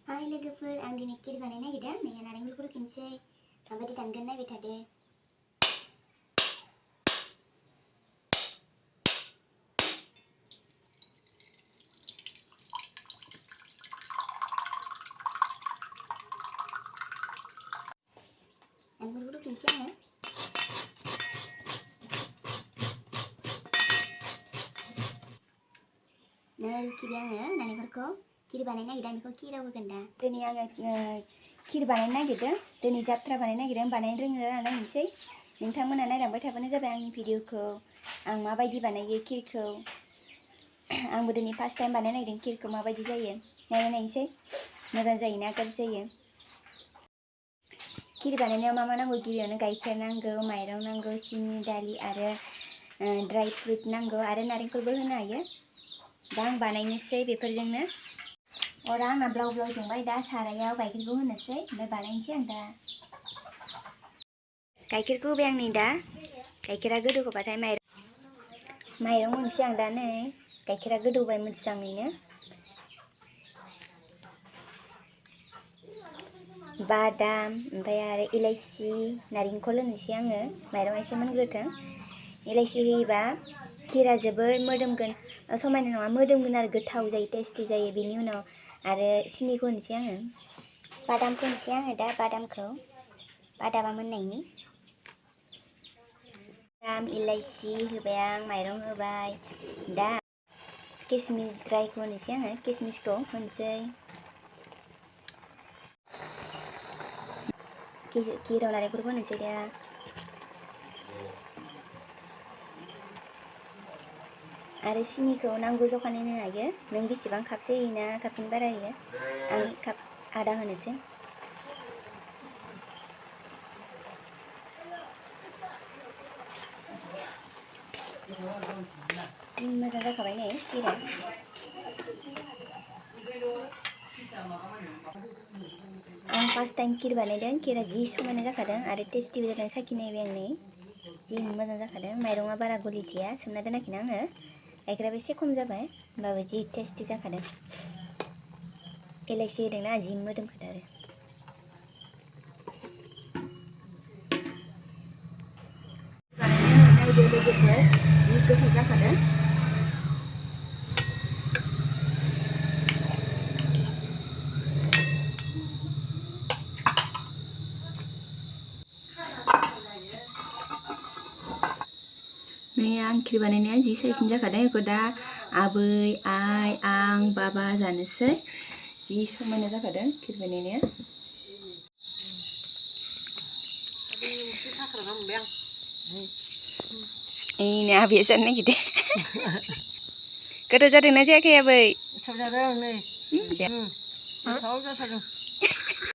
Hai लोगोफोर, आं दिनै खिर बानायनो नागिरदों। नै नारेंखलखौ रुखिनोसै. माबायदि दानगोन नायबाय थादो. नारेंखलखौ रुखिनोसै आङो. नै रुखिबाय आङो नारेंखलखौ. खिर बानायनो नागिरदों, बेखौ खिराव होगोन दा. दिनै आङो खिर बानायनो नागिरदों. दिनै जात्रा बानायनो नागिरदों. बानायनो रोङो ना नायनोसै. नोंथांमोना नायलांबाय थाबानो जाबाय आंनि भिडिअखौ. आं माबायदि बानायो खिरखौ. आंबो दिनै फार्स्ट टाइम बानायनो नागिरदों खिरखौ. माबायदि जायो नायनोसै. मोजां जायोना गाज्रि जायो. खिर बानायनायाव मा नांगौ? गिबियावनो गाइखेर नांगौ, माइरं नांगौ, सिनि, दालि आरो ड्राई फ्रुट नांगौ आरो नारेंखलबो होनो हायो. दा आं बानायनोसै बेफोरजोंनो. अरा आंना ब्लाव ब्लाव जोंबाय. दा सारायाव गाइखेरखौ होनोसै, ओमफ्राय बानायनोसै आं दा. गाइखेरखौ होबाय आं नै दा. गाइखेरा गोदौबाथाय माइरं होनोसै आं दा. नै गाइखेरा गोदौबाय मोजाङैनो. बादाम ओमफ्राय आरो इलाइसि, नारेंखल होनोसै आङो. माइरंआ एसे मोनग्रोथों. इलाइसि होयोबा खिरा जोबोर मोदोमगोन, समायना नङा मोदोमगोन आरो गोथाव जायो, टेस्टि जायो. बेनि उनाव आरो सिनिखौ होनोसै आङो. बादामखौ होनोसै आङो दा. बादामा मोननायनि. बादाम इलाइसि होबाय आं, माइरं होबाय. दा किसमिस ड्रायखौ होनोसै आङो. किसमिसखौ होनोसै. खिराव नारेंखलखौ होनोसै दा. आरो सिनिखौ नांगौ जखानि होनो हायो. नों बेसेबां कापसे होयोना कापसेनि बारा होयो. आं काप आधा होनोसै. मोजां जाखाबाय नै खिरा. आं फार्स्ट टाइम खिर बानायदों. खिरा जि समायना जाखादों आरो टेस्टिबो जादों. साखिनायबाय आं नै. जि मोजां जाखादों. माइरङा बारा गलिथिया, सोमना दोनाखैना आङो. गाइखेराबो एसे खम जाबाय, होमबाबो जि टेस्टि जाखादों. इलाइसि होदोंना, जि मोदोमखादों आरो. नायदो लोगोफोर, जि गोथाव जाखादों. नै आं खिर बानायनाया जि साइजनि जाखादों. बेखौ दा आबै, आइ, आं, बाबा जानोसै. जि समायना जाखादों खिर बानायनाया. नै आबैया जानो नागिरदों. गोथाव जादोंना जायाखै आबै? गोथाव जादों नै. गोथाव जाथारदों.